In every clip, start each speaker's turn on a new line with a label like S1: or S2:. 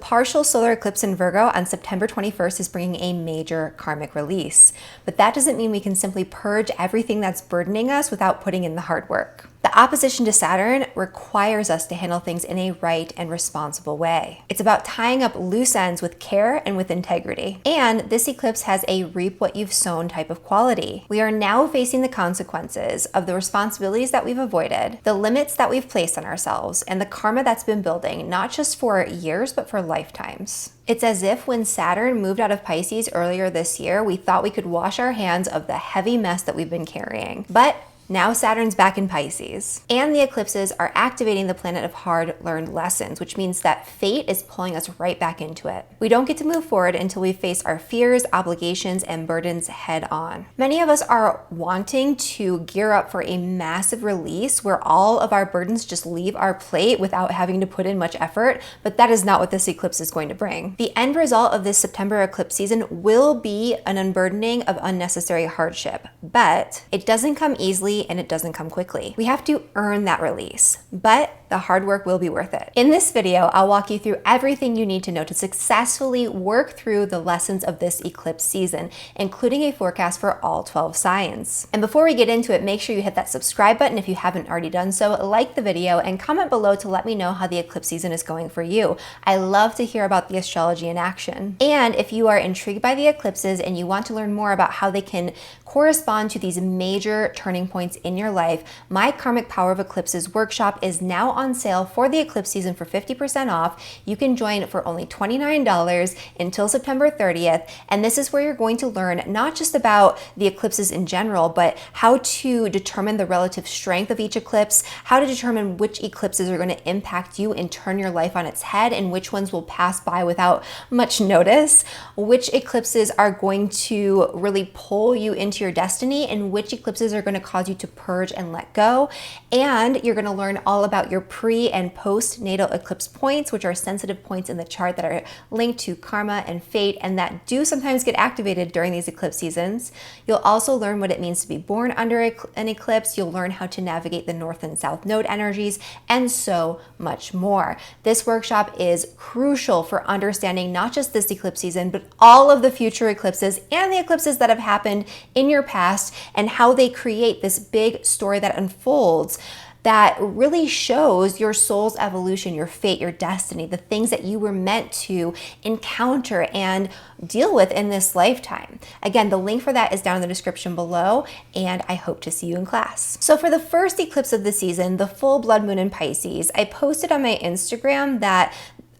S1: partial solar eclipse in Virgo on September 21st is bringing a major karmic release. But that doesn't mean we can simply purge everything that's burdening us without putting in the hard work. The opposition to Saturn requires us to handle things in a right and responsible way. It's about tying up loose ends with care and with integrity. And this eclipse has a reap what you've sown type of quality. We are now facing the consequences of the responsibilities that we've avoided, the limits that we've placed on ourselves, and the karma that's been building, not just for years, but for lifetimes. It's as if when Saturn moved out of Pisces earlier this year, we thought we could wash our hands of the heavy mess that we've been carrying. But now Saturn's back in Pisces, and the eclipses are activating the planet of hard-learned lessons, which means that fate is pulling us right back into it. We don't get to move forward until we face our fears, obligations, and burdens head on. Many of us are wanting to gear up for a massive release where all of our burdens just leave our plate without having to put in much effort, but that is not what this eclipse is going to bring. The end result of this September eclipse season will be an unburdening of unnecessary hardship, but it doesn't come easily and it doesn't come quickly. We have to earn that release, but the hard work will be worth it. In this video, I'll walk you through everything you need to know to successfully work through the lessons of this eclipse season, including a forecast for all 12 signs. And before we get into it, make sure you hit that subscribe button if you haven't already done so, like the video, and comment below to let me know how the eclipse season is going for you. I love to hear about the astrology in action. And if you are intrigued by the eclipses and you want to learn more about how they can correspond to these major turning points in your life, my Karmic Power of Eclipses workshop is now on sale for the eclipse season for 50% off. You can join for only $29 until September 30th. And this is where you're going to learn not just about the eclipses in general, but how to determine the relative strength of each eclipse, how to determine which eclipses are going to impact you and turn your life on its head, and which ones will pass by without much notice, which eclipses are going to really pull you into your destiny, and which eclipses are going to cause you to purge and let go. And you're going to learn all about your pre and post natal eclipse points, which are sensitive points in the chart that are linked to karma and fate, and that do sometimes get activated during these eclipse seasons. You'll also learn what it means to be born under an eclipse. You'll learn how to navigate the north and south node energies, and so much more. This workshop is crucial for understanding not just this eclipse season, but all of the future eclipses and the eclipses that have happened in your past, and how they create this big story that unfolds that really shows your soul's evolution, your fate, your destiny, the things that you were meant to encounter and deal with in this lifetime. Again, the link for that is down in the description below, and I hope to see you in class. So for the first eclipse of the season, the full blood moon in Pisces, I posted on my Instagram that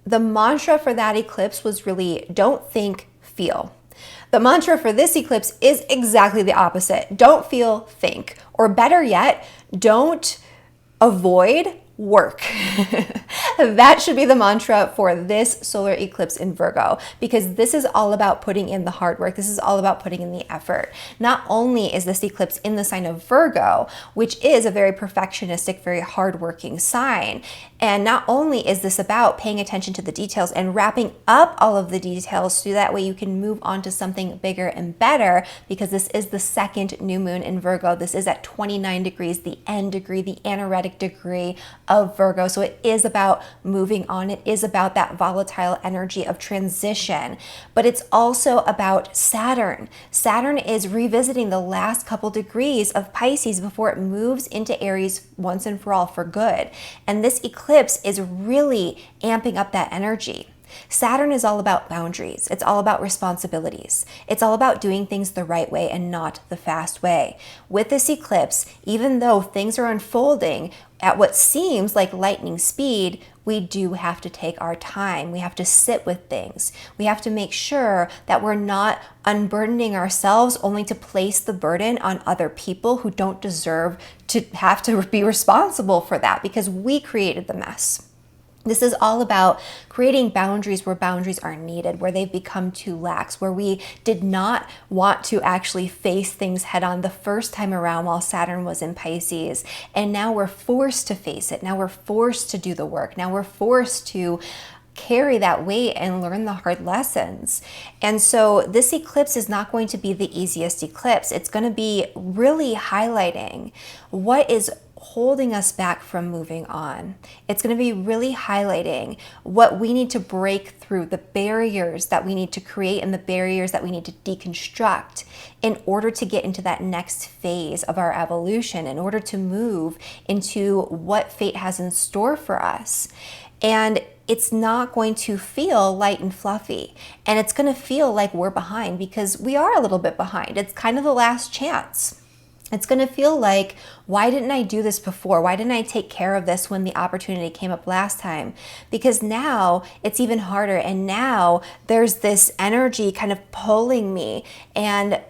S1: the mantra for that eclipse was really don't think, feel. The mantra for this eclipse is exactly the opposite. Don't feel, think. Or better yet, don't avoid, work. That should be the mantra for this solar eclipse in Virgo, because this is all about putting in the hard work. This is all about putting in the effort. Not only is this eclipse in the sign of Virgo, which is a very perfectionistic, very hardworking sign, and not only is this about paying attention to the details and wrapping up all of the details so that way you can move on to something bigger and better, because this is the second new moon in Virgo. This is at 29 degrees, the end degree, the anaretic degree of Virgo. So it is about moving on. It is about that volatile energy of transition, but it's also about Saturn. Saturn is revisiting the last couple degrees of Pisces before it moves into Aries once and for all for good. And this eclipse is really amping up that energy. Saturn is all about boundaries. It's all about responsibilities. It's all about doing things the right way and not the fast way. With this eclipse, even though things are unfolding at what seems like lightning speed, we do have to take our time. We have to sit with things. We have to make sure that we're not unburdening ourselves only to place the burden on other people who don't deserve to have to be responsible for that, because we created the mess. This is all about creating boundaries where boundaries are needed, where they've become too lax, where we did not want to actually face things head on the first time around while Saturn was in Pisces. And now we're forced to face it. Now we're forced to do the work. Now we're forced to carry that weight and learn the hard lessons. And so this eclipse is not going to be the easiest eclipse. It's going to be really highlighting what is holding us back from moving on. It's going to be really highlighting what we need to break through, the barriers that we need to create and the barriers that we need to deconstruct in order to get into that next phase of our evolution, in order to move into what fate has in store for us. And it's not going to feel light and fluffy, and it's going to feel like we're behind, because we are a little bit behind. It's kind of the last chance. It's going to feel like, why didn't I do this before? Why didn't I take care of this when the opportunity came up last time? Because now it's even harder, and now there's this energy kind of pulling me and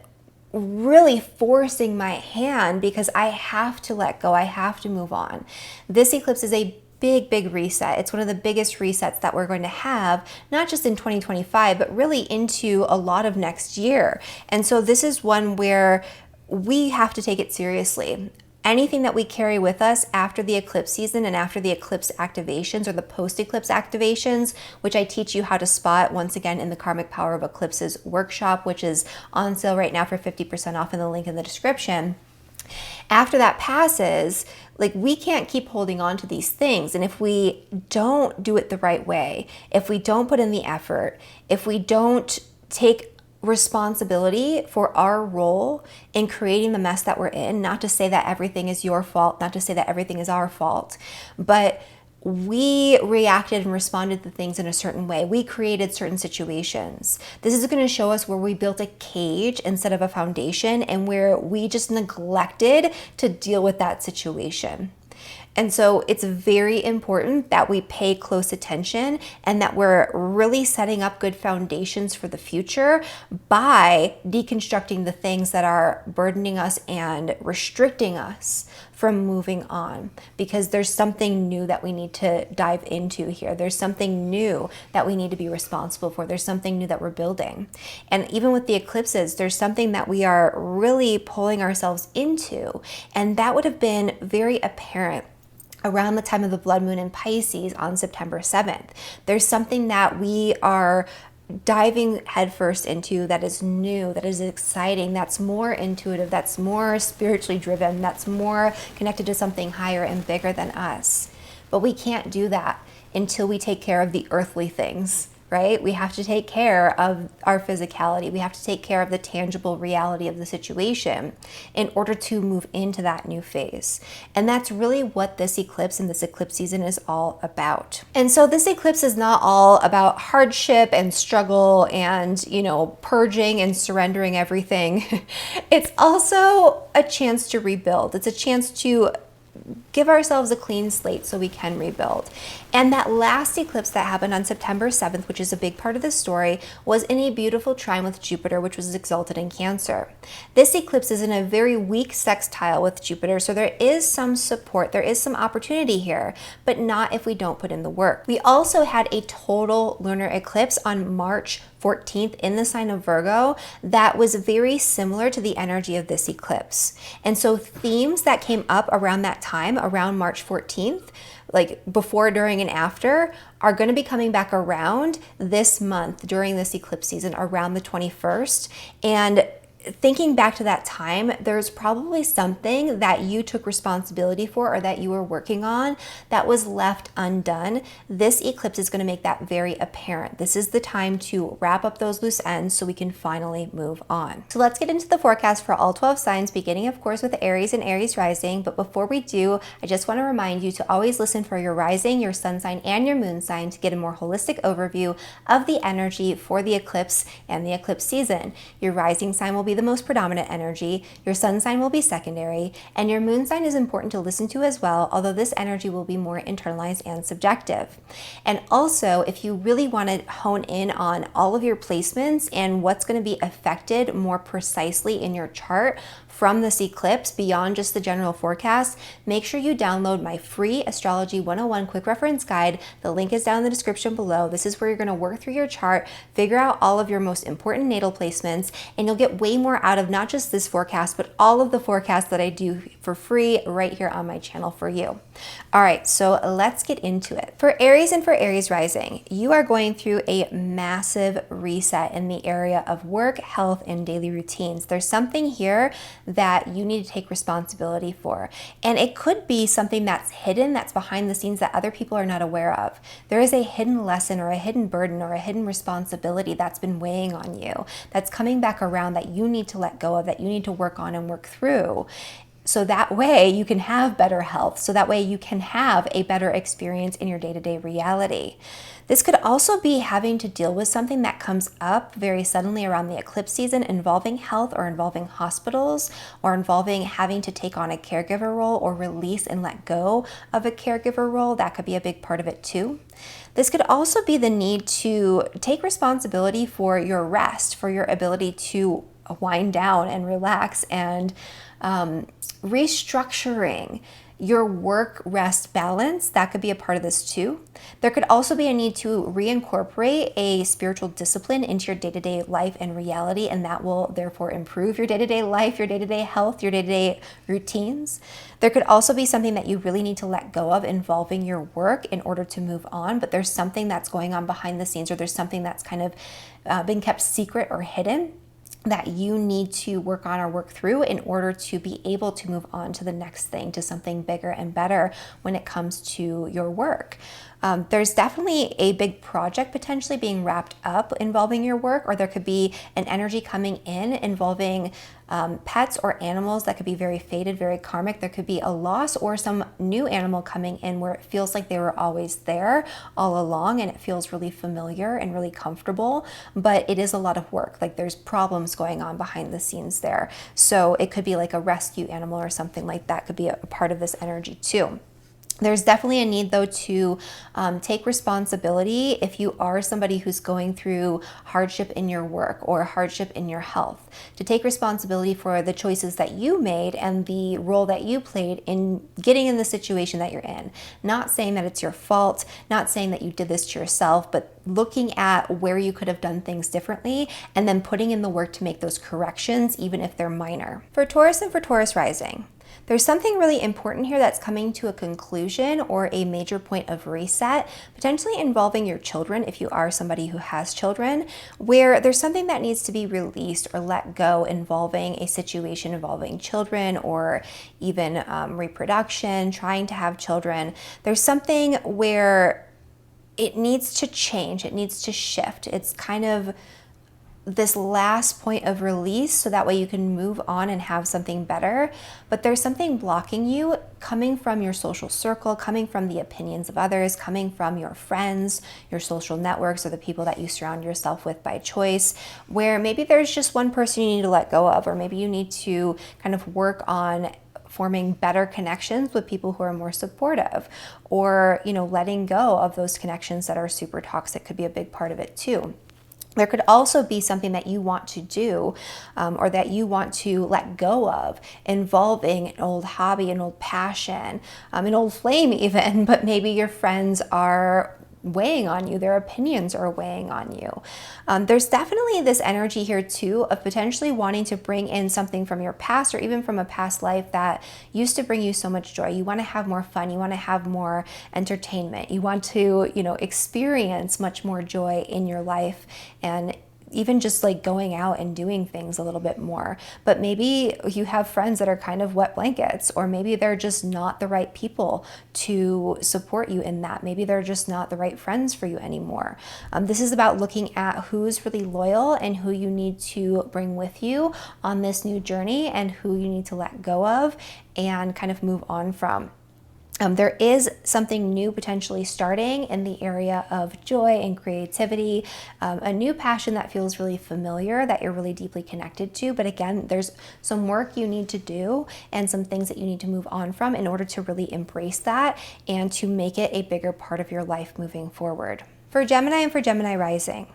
S1: really forcing my hand, because I have to let go. I have to move on. This eclipse is a big reset. It's one of the biggest resets that we're going to have, not just in 2025, but really into a lot of next year. And so this is one where we have to take it seriously. Anything that we carry with us after the eclipse season and after the eclipse activations or the post-eclipse activations, which I teach you how to spot once again in the Karmic Power of Eclipses workshop, which is on sale right now for 50% off in the link in the description. After that passes, like, we can't keep holding on to these things. And if we don't do it the right way, if we don't put in the effort, if we don't take responsibility for our role in creating the mess that we're in, not to say that everything is your fault, not to say that everything is our fault, but we reacted and responded to things in a certain way. We created certain situations. This is going to show us where we built a cage instead of a foundation, and where we just neglected to deal with that situation. And so it's very important that we pay close attention and that we're really setting up good foundations for the future by deconstructing the things that are burdening us and restricting us from moving on, because there's something new that we need to dive into here. There's something new that we need to be responsible for. There's something new that we're building. And even with the eclipses, there's something that we are really pulling ourselves into, and that would have been very apparent around the time of the blood moon in Pisces on September 7th. There's something that we are diving headfirst into that is new, that is exciting, that's more intuitive, that's more spiritually driven, that's more connected to something higher and bigger than us. But we can't do that until we take care of the earthly things, right? We have to take care of our physicality. We have to take care of the tangible reality of the situation in order to move into that new phase. And that's really what this eclipse and this eclipse season is all about. And so this eclipse is not all about hardship and struggle and, purging and surrendering everything. It's also a chance to rebuild. It's a chance to give ourselves a clean slate so we can rebuild. And that last eclipse that happened on September 7th, which is a big part of the story, was in a beautiful trine with Jupiter, which was exalted in Cancer. This eclipse is in a very weak sextile with Jupiter, so there is some support, there is some opportunity here, but not if we don't put in the work. We also had a total lunar eclipse on March 14th in the sign of Virgo that was very similar to the energy of this eclipse. And so themes that came up around that time, around March 14th, like before, during, and after, are going to be coming back around this month during this eclipse season, around the 21st. And thinking back to that time, there's probably something that you took responsibility for or that you were working on that was left undone. This eclipse is going to make that very apparent. This is the time to wrap up those loose ends so we can finally move on. So let's get into the forecast for all 12 signs, beginning of course with Aries and Aries rising. But before we do, I just want to remind you to always listen for your rising, your sun sign, and your moon sign to get a more holistic overview of the energy for the eclipse and the eclipse season. Your rising sign will be the most predominant energy, your sun sign will be secondary, and your moon sign is important to listen to as well, although this energy will be more internalized and subjective. And also, if you really want to hone in on all of your placements and what's going to be affected more precisely in your chart from this eclipse beyond just the general forecast, make sure you download my free Astrology 101 quick reference guide. The link is down in the description below. This is where you're going to work through your chart, figure out all of your most important natal placements, and you'll get way more out of not just this forecast, but all of the forecasts that I do for free right here on my channel for you. All right, so let's get into it. For Aries and for Aries rising, you are going through a massive reset in the area of work, health, and daily routines. There's something here that you need to take responsibility for. And it could be something that's hidden, that's behind the scenes that other people are not aware of. There is a hidden lesson or a hidden burden or a hidden responsibility that's been weighing on you, that's coming back around, that you need to let go of, that you need to work on and work through. So that way you can have better health. So that way you can have a better experience in your day-to-day reality. This could also be having to deal with something that comes up very suddenly around the eclipse season involving health or involving hospitals or involving having to take on a caregiver role or release and let go of a caregiver role. That could be a big part of it too. This could also be the need to take responsibility for your rest, for your ability to wind down and relax, and restructuring your work-rest balance. That could be a part of this too. There could also be a need to reincorporate a spiritual discipline into your day-to-day life and reality, and that will therefore improve your day-to-day life, your day-to-day health, your day-to-day routines. There could also be something that you really need to let go of involving your work in order to move on, but there's something that's going on behind the scenes, or there's something that's kind of been kept secret or hidden that you need to work on or work through in order to be able to move on to the next thing, to something bigger and better when it comes to your work. There's definitely a big project potentially being wrapped up involving your work, or there could be an energy coming in involving pets or animals that could be very fated, very karmic. There could be a loss or some new animal coming in where it feels like they were always there all along and it feels really familiar and really comfortable, but it is a lot of work. Like there's problems going on behind the scenes there. So it could be like a rescue animal or something like that could be a part of this energy too. There's definitely a need though to take responsibility if you are somebody who's going through hardship in your work or hardship in your health, to take responsibility for the choices that you made and the role that you played in getting in the situation that you're in. Not saying that it's your fault, not saying that you did this to yourself, but looking at where you could have done things differently and then putting in the work to make those corrections, even if they're minor. For Taurus and for Taurus rising, there's something really important here that's coming to a conclusion or a major point of reset, potentially involving your children if you are somebody who has children, where there's something that needs to be released or let go involving a situation involving children or even reproduction, trying to have children. There's something where it needs to change, it needs to shift. It's kind of this last point of release so that way you can move on and have something better. But there's something blocking you coming from your social circle, coming from the opinions of others, coming from your friends, your social networks, or the people that you surround yourself with by choice, where maybe there's just one person you need to let go of, or maybe you need to kind of work on forming better connections with people who are more supportive, or letting go of those connections that are super toxic could be a big part of it too. There could also be something that you want to do or that you want to let go of involving an old hobby, an old passion, an old flame even, but maybe your friends are weighing on you, their opinions are weighing on you. There's definitely this energy here too of potentially wanting to bring in something from your past or even from a past life that used to bring you so much joy. You want to have more fun, you want to have more entertainment, you want to, experience much more joy in your life, and even just like going out and doing things a little bit more. But maybe you have friends that are kind of wet blankets, or maybe they're just not the right people to support you in that. Maybe they're just not the right friends for you anymore. This is about looking at who's really loyal and who you need to bring with you on this new journey and who you need to let go of and kind of move on from. There is something new potentially starting in the area of joy and creativity, a new passion that feels really familiar, that you're really deeply connected to. But again, there's some work you need to do and some things that you need to move on from in order to really embrace that and to make it a bigger part of your life moving forward. For Gemini and for Gemini rising,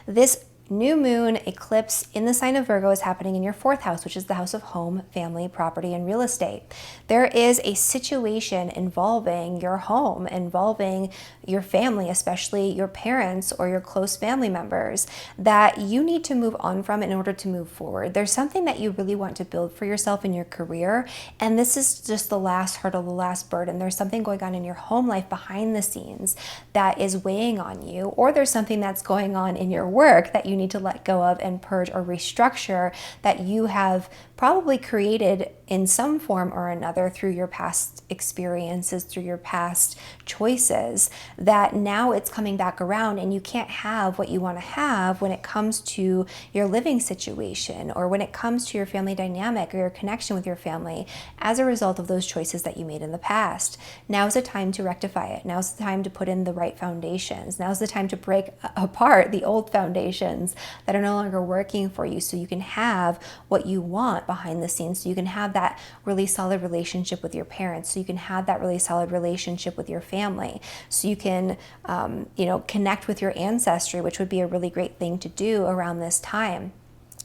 S1: this new moon eclipse in the sign of Virgo is happening in your 4th house, which is the house of home, family, property, and real estate. There is a situation involving your home, involving your family, especially your parents or your close family members, that you need to move on from in order to move forward. There's something that you really want to build for yourself in your career, and this is just the last hurdle, the last burden. There's something going on in your home life behind the scenes that is weighing on you, or there's something that's going on in your work that you you need to let go of and purge or restructure that you have probably created in some form or another through your past experiences, through your past choices, that now it's coming back around and you can't have what you want to have when it comes to your living situation or when it comes to your family dynamic or your connection with your family as a result of those choices that you made in the past. Now's the time to rectify it. Now's the time to put in the right foundations. Now's the time to break apart the old foundations that are no longer working for you so you can have what you want behind the scenes, so you can have that really solid relationship with your parents, so you can have that really solid relationship with your family, so you can connect with your ancestry, which would be a really great thing to do around this time.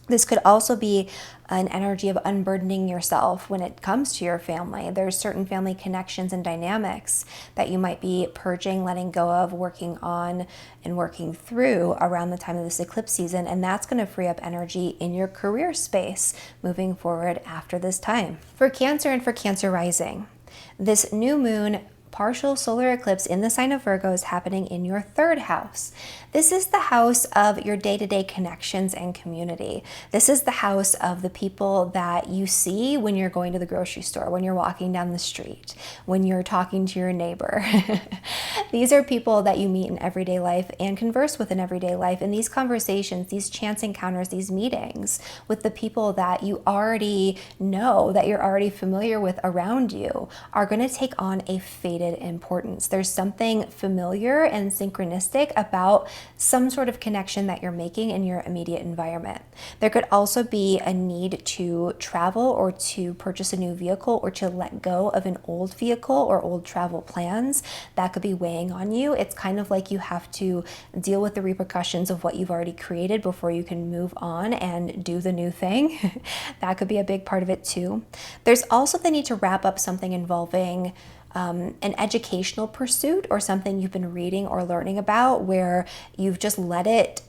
S1: This could also be an energy of unburdening yourself when it comes to your family. There's certain family connections and dynamics that you might be purging, letting go of, working on, and working through around the time of this eclipse season. And that's going to free up energy in your career space moving forward after this time. For Cancer and for Cancer rising, this new moon partial solar eclipse in the sign of Virgo is happening in your 3rd house. This is the house of your day-to-day connections and community. This is the house of the people that you see when you're going to the grocery store, when you're walking down the street, when you're talking to your neighbor. These are people that you meet in everyday life and converse with in everyday life. And these conversations, these chance encounters, these meetings with the people that you already know, that you're already familiar with around you, are going to take on a faded importance. There's something familiar and synchronistic about some sort of connection that you're making in your immediate environment. There could also be a need to travel or to purchase a new vehicle or to let go of an old vehicle or old travel plans that could be weighing on you. It's kind of like you have to deal with the repercussions of what you've already created before you can move on and do the new thing. That could be a big part of it too. There's also the need to wrap up something involving an educational pursuit or something you've been reading or learning about where you've just let it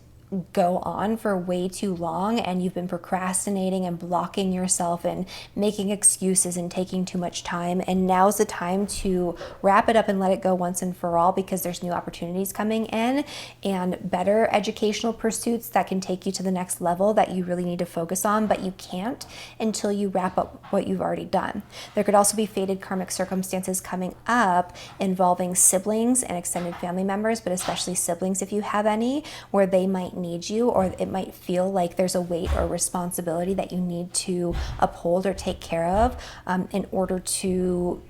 S1: go on for way too long and you've been procrastinating and blocking yourself and making excuses and taking too much time. And now's the time to wrap it up and let it go once and for all, because there's new opportunities coming in and better educational pursuits that can take you to the next level that you really need to focus on, but you can't until you wrap up what you've already done. There could also be fated karmic circumstances coming up involving siblings and extended family members, but especially siblings if you have any, where they might need you, or it might feel like there's a weight or responsibility that you need to uphold or take care of in order to,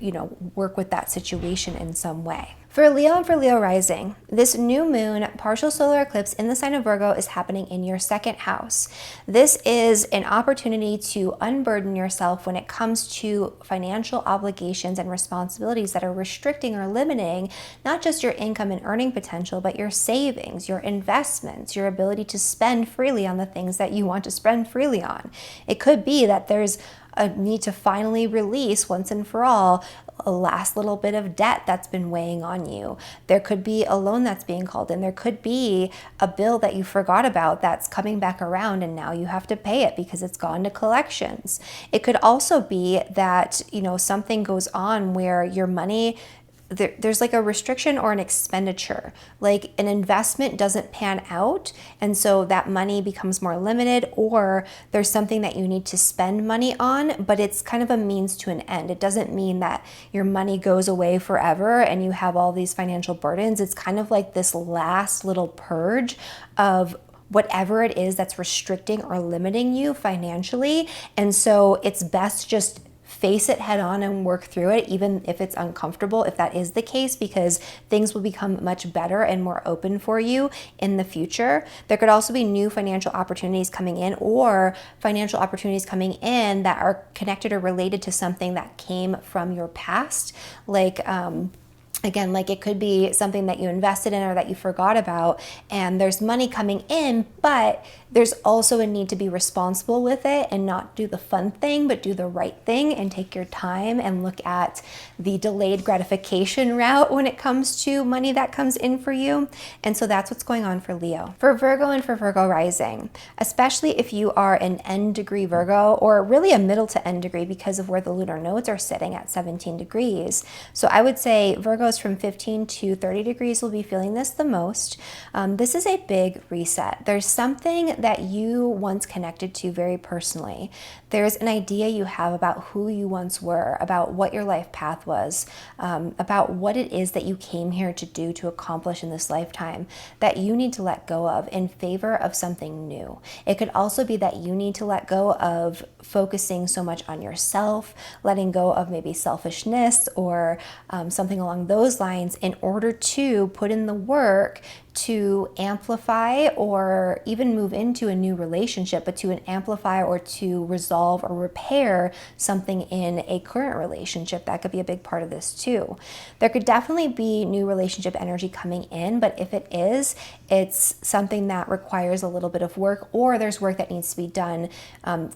S1: work with that situation in some way. For Leo and for Leo rising, this new moon partial solar eclipse in the sign of Virgo is happening in your 2nd house. This is an opportunity to unburden yourself when it comes to financial obligations and responsibilities that are restricting or limiting not just your income and earning potential, but your savings, your investments, your ability to spend freely on the things that you want to spend freely on. It could be that there's a need to finally release once and for all a last little bit of debt that's been weighing on you. There could be a loan that's being called in. There could be a bill that you forgot about that's coming back around and now you have to pay it because it's gone to collections. It could also be that, something goes on where your money, there's like a restriction or an expenditure, like an investment doesn't pan out, and so that money becomes more limited, or there's something that you need to spend money on, but it's kind of a means to an end. It doesn't mean that your money goes away forever and you have all these financial burdens. It's kind of like this last little purge of whatever it is that's restricting or limiting you financially. And so it's best just face it head on and work through it, even if it's uncomfortable, if that is the case, because things will become much better and more open for you in the future. There could also be new financial opportunities coming in, or financial opportunities coming in that are connected or related to something that came from your past, Again, like it could be something that you invested in or that you forgot about, and there's money coming in, but there's also a need to be responsible with it and not do the fun thing, but do the right thing and take your time and look at the delayed gratification route when it comes to money that comes in for you. And so that's what's going on for Leo. For Virgo and for Virgo rising, especially if you are an N degree Virgo, or really a middle to N degree because of where the lunar nodes are sitting at 17 degrees. So I would say Virgo Virgos from 15 to 30 degrees will be feeling this the most. This is a big reset. There's something that you once connected to very personally. There's an idea you have about who you once were, about what your life path was, about what it is that you came here to do, to accomplish in this lifetime, that you need to let go of in favor of something new. It could also be that you need to let go of focusing so much on yourself, letting go of maybe selfishness or something along those lines in order to put in the work to amplify or even move into a new relationship, but to amplify or to resolve or repair something in a current relationship. That could be a big part of this too. There could definitely be new relationship energy coming in, but if it is, it's something that requires a little bit of work, or there's work that needs to be done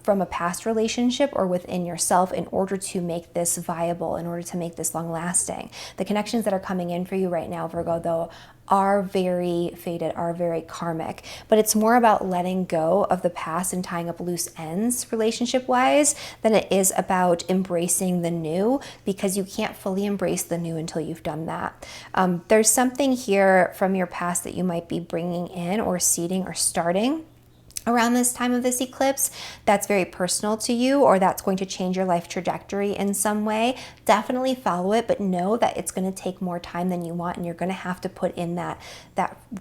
S1: from a past relationship or within yourself in order to make this viable, in order to make this long lasting. The connections that are coming in for you right now, Virgo, though, are very fated, are very karmic, but it's more about letting go of the past and tying up loose ends relationship wise than it is about embracing the new, because you can't fully embrace the new until you've done that. There's something here from your past that you might be bringing in or seeding or starting around this time of this eclipse that's very personal to you, or that's going to change your life trajectory in some way. Definitely follow it, but know that it's going to take more time than you want, and you're going to have to put in that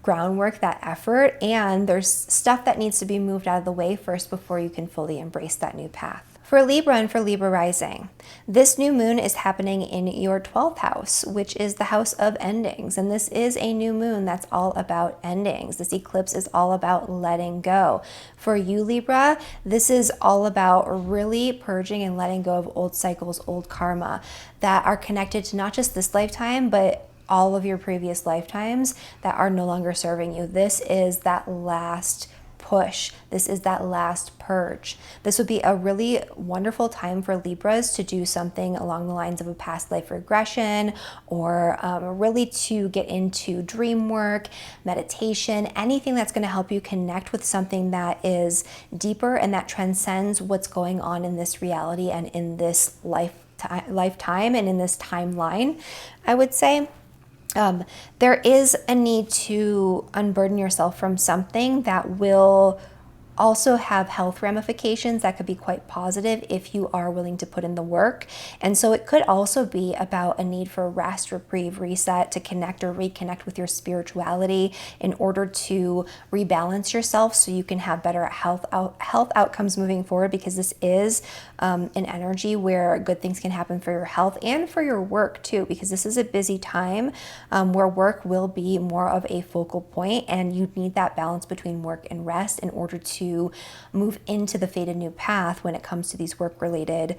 S1: groundwork, that effort, and there's stuff that needs to be moved out of the way first before you can fully embrace that new path. For Libra and for Libra rising, this new moon is happening in your 12th house, which is the house of endings. And this is a new moon that's all about endings. This eclipse is all about letting go. For you, Libra, this is all about really purging and letting go of old cycles, old karma that are connected to not just this lifetime, but all of your previous lifetimes that are no longer serving you. This is that last push. This is that last purge. This would be a really wonderful time for Libras to do something along the lines of a past life regression, or really to get into dream work, meditation, anything that's going to help you connect with something that is deeper and that transcends what's going on in this reality and in this lifetime and in this timeline, I would say. There is a need to unburden yourself from something that will also have health ramifications that could be quite positive if you are willing to put in the work. And so it could also be about a need for rest, reprieve, reset, to connect or reconnect with your spirituality in order to rebalance yourself so you can have better health outcomes moving forward, because this is an energy where good things can happen for your health and for your work too, because this is a busy time where work will be more of a focal point, and you need that balance between work and rest in order to move into the fated new path when it comes to these work-related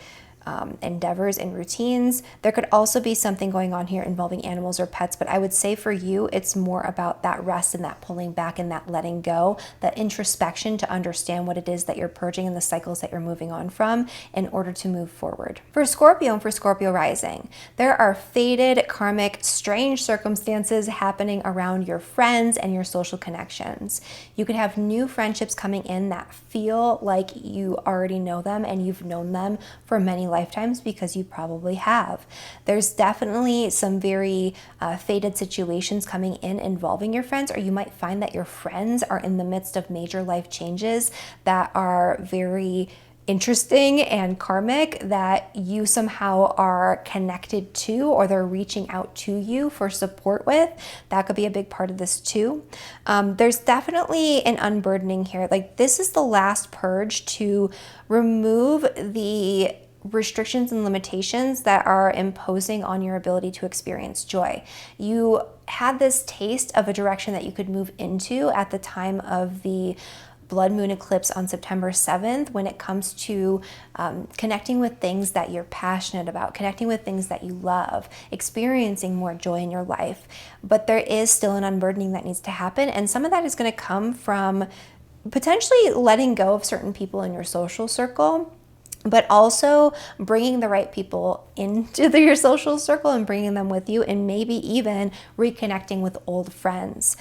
S1: endeavors and routines. There could also be something going on here involving animals or pets, but I would say for you, it's more about that rest and that pulling back and that letting go, that introspection to understand what it is that you're purging and the cycles that you're moving on from in order to move forward. For Scorpio and for Scorpio rising, there are fated, karmic, strange circumstances happening around your friends and your social connections. You could have new friendships coming in that feel like you already know them and you've known them for many lifetimes, because you probably have. There's definitely some very fated situations coming in involving your friends, or you might find that your friends are in the midst of major life changes that are very interesting and karmic that you somehow are connected to, or they're reaching out to you for support with. That could be a big part of this too. There's definitely an unburdening here. Like, this is the last purge to remove the restrictions and limitations that are imposing on your ability to experience joy. You had this taste of a direction that you could move into at the time of the blood moon eclipse on September 7th, when it comes to connecting with things that you're passionate about, connecting with things that you love, experiencing more joy in your life. But there is still an unburdening that needs to happen, and some of that is going to come from potentially letting go of certain people in your social circle, but also bringing the right people into your social circle and bringing them with you, and maybe even reconnecting with old friends.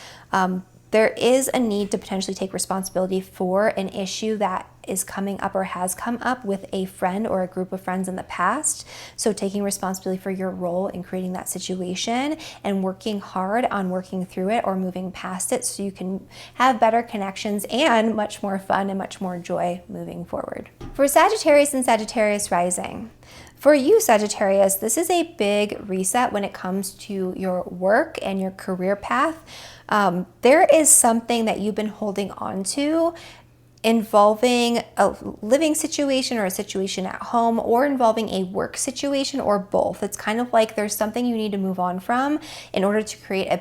S1: There is a need to potentially take responsibility for an issue that is coming up or has come up with a friend or a group of friends in the past. So taking responsibility for your role in creating that situation and working hard on working through it or moving past it so you can have better connections and much more fun and much more joy moving forward. For Sagittarius and Sagittarius rising, for you, Sagittarius, this is a big reset when it comes to your work and your career path. There is something that you've been holding on to involving a living situation or a situation at home, or involving a work situation, or both. It's kind of like there's something you need to move on from in order to create a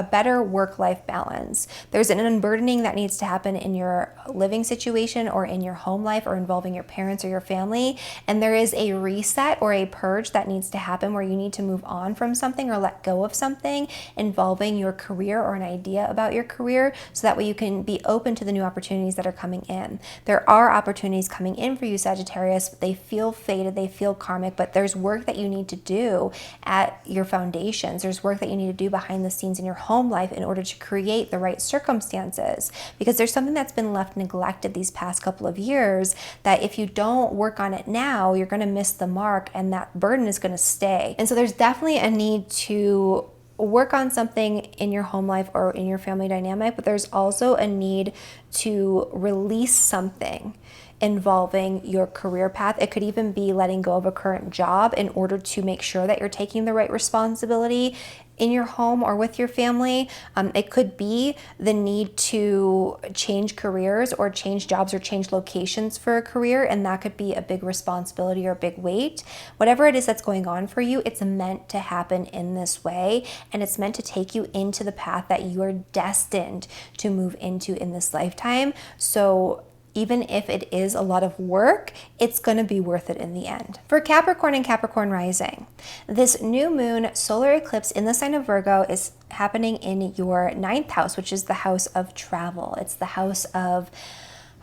S1: better work-life balance. There's an unburdening that needs to happen in your living situation or in your home life or involving your parents or your family. And there is a reset or a purge that needs to happen where you need to move on from something or let go of something involving your career or an idea about your career, so that way you can be open to the new opportunities that are coming in. There are opportunities coming in for you, Sagittarius, but they feel fated, they feel karmic, but there's work that you need to do at your foundations. There's work that you need to do behind the scenes in your home life in order to create the right circumstances, because there's something that's been left neglected these past couple of years that if you don't work on it now, you're going to miss the mark and that burden is going to stay. And so there's definitely a need to work on something in your home life or in your family dynamic, but there's also a need to release something involving your career path. It could even be letting go of a current job in order to make sure that you're taking the right responsibility in your home or with your family. It could be the need to change careers or change jobs or change locations for a career, and that could be a big responsibility or a big weight. Whatever it is that's going on for you, it's meant to happen in this way, and it's meant to take you into the path that you are destined to move into in this lifetime. So even if it is a lot of work, it's going to be worth it in the end. For Capricorn and Capricorn rising, this new moon solar eclipse in the sign of Virgo is happening in your 9th house, which is the house of travel. It's the house of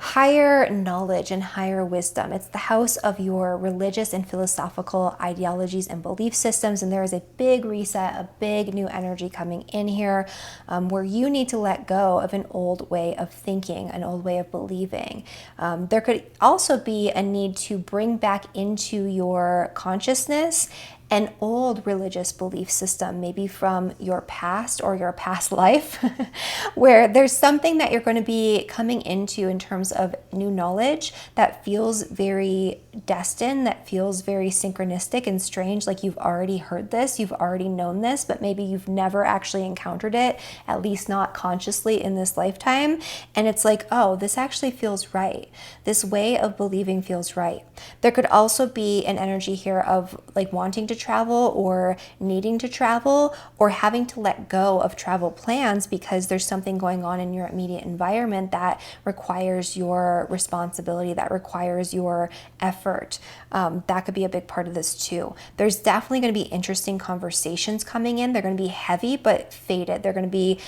S1: higher knowledge and higher wisdom. It's the house of your religious and philosophical ideologies and belief systems. And there is a big reset, a big new energy coming in here, where you need to let go of an old way of thinking, an old way of believing. There could also be a need to bring back into your consciousness an old religious belief system, maybe from your past or your past life, where there's something that you're going to be coming into in terms of new knowledge that feels very destined, that feels very synchronistic and strange, like you've already heard this, you've already known this, but maybe you've never actually encountered it, at least not consciously in this lifetime. And it's like, oh, this actually feels right. This way of believing feels right. There could also be an energy here of like wanting to travel or needing to travel or having to let go of travel plans because there's something going on in your immediate environment that requires your responsibility, that requires your effort. That could be a big part of this too. There's definitely going to be interesting conversations coming in. They're going to be heavy but fated. They're going to be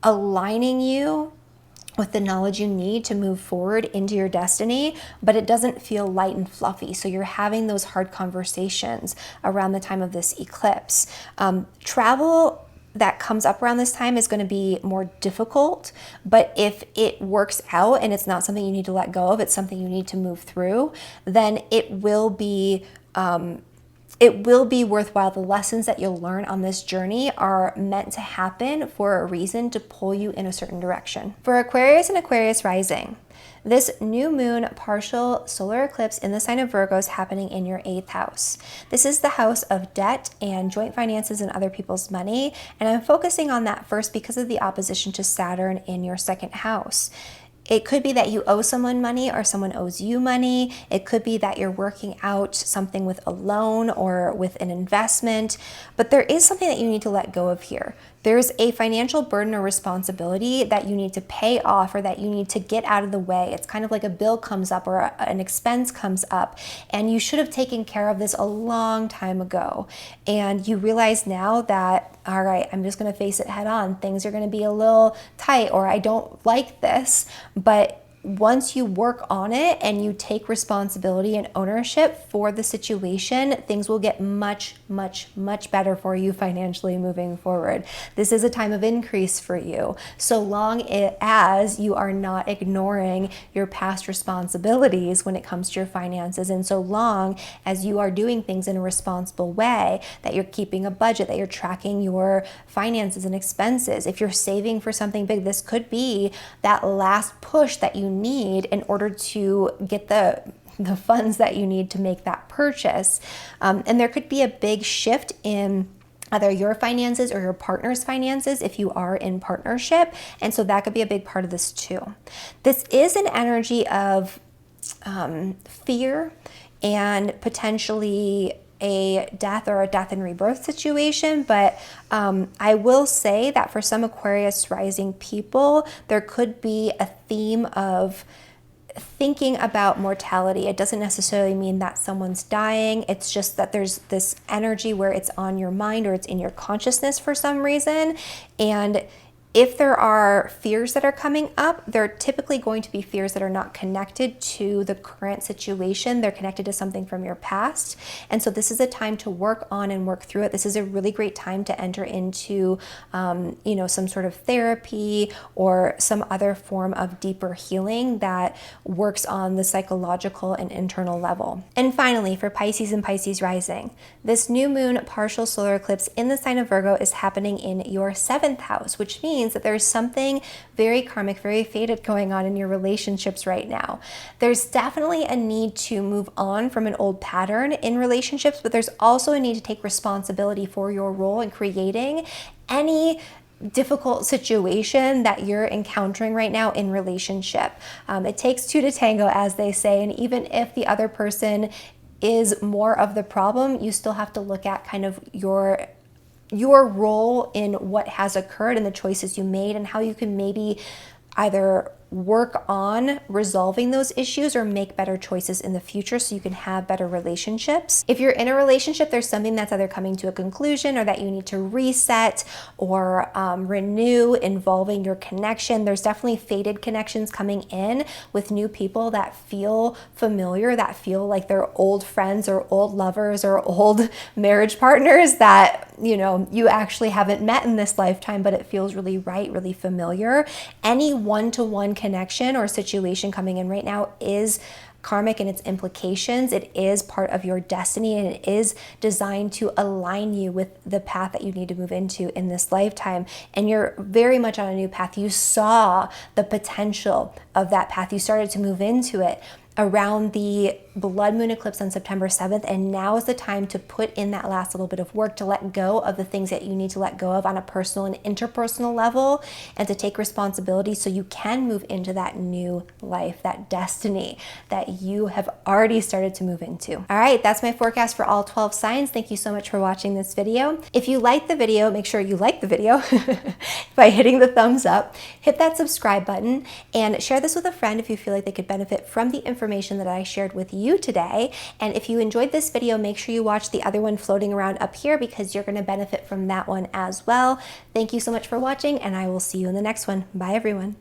S1: aligning you with the knowledge you need to move forward into your destiny, but it doesn't feel light and fluffy. So you're having those hard conversations around the time of this eclipse. Travel that comes up around this time is going to be more difficult, but if it works out and it's not something you need to let go of, it's something you need to move through, then it will be worthwhile. The lessons that you'll learn on this journey are meant to happen for a reason, to pull you in a certain direction. For Aquarius and Aquarius rising, this new moon partial solar eclipse in the sign of Virgo is happening in your 8th house. This is the house of debt and joint finances and other people's money. And I'm focusing on that first because of the opposition to Saturn in your 2nd house. It could be that you owe someone money or someone owes you money. It could be that you're working out something with a loan or with an investment, but there is something that you need to let go of here. There's a financial burden or responsibility that you need to pay off or that you need to get out of the way. It's kind of like a bill comes up or an expense comes up, and you should have taken care of this a long time ago. And you realize now that, all right, I'm just going to face it head on. Things are going to be a little tight, or I don't like this, but once you work on it and you take responsibility and ownership for the situation, things will get much, much, much better for you financially moving forward. This is a time of increase for you, so long as you are not ignoring your past responsibilities when it comes to your finances, and so long as you are doing things in a responsible way, that you're keeping a budget, that you're tracking your finances and expenses. If you're saving for something big, this could be that last push that you need in order to get the funds that you need to make that purchase. And there could be a big shift in either your finances or your partner's finances if you are in partnership. And so that could be a big part of this too. This is an energy of fear and potentially a death or a death and rebirth situation, but I will say that for some Aquarius rising people, there could be a theme of thinking about mortality. It doesn't necessarily mean that someone's dying. It's just that there's this energy where it's on your mind or it's in your consciousness for some reason. And if there are fears that are coming up, they're typically going to be fears that are not connected to the current situation. They're connected to something from your past. And so this is a time to work on and work through it. This is a really great time to enter into, some sort of therapy or some other form of deeper healing that works on the psychological and internal level. And finally, for Pisces and Pisces rising, this new moon partial solar eclipse in the sign of Virgo is happening in your 7th house, which means that there's something very karmic, very fated going on in your relationships right now. There's definitely a need to move on from an old pattern in relationships, but there's also a need to take responsibility for your role in creating any difficult situation that you're encountering right now in relationship. It takes two to tango, as they say, and even if the other person is more of the problem, you still have to look at kind of your role in what has occurred and the choices you made and how you can maybe either work on resolving those issues or make better choices in the future so you can have better relationships. If you're in a relationship, there's something that's either coming to a conclusion or that you need to reset or renew involving your connection. There's definitely fated connections coming in with new people that feel familiar, that feel like they're old friends or old lovers or old marriage partners that you actually haven't met in this lifetime, but it feels really right, really familiar. Any one-to-one connection or situation coming in right now is karmic in its implications. It is part of your destiny and it is designed to align you with the path that you need to move into in this lifetime. And you're very much on a new path. You saw the potential of that path. You started to move into it around the blood moon eclipse on September 7th, and now is the time to put in that last little bit of work to let go of the things that you need to let go of on a personal and interpersonal level, and to take responsibility so you can move into that new life, that destiny that you have already started to move into. All right, that's my forecast for all 12 signs. Thank you so much for watching this video. If you like the video, make sure you like the video by hitting the thumbs up, hit that subscribe button, and share this with a friend if you feel like they could benefit from the information that I shared with you today. And if you enjoyed this video, make sure you watch the other one floating around up here because you're going to benefit from that one as well. Thank you so much for watching, and I will see you in the next one. Bye, everyone.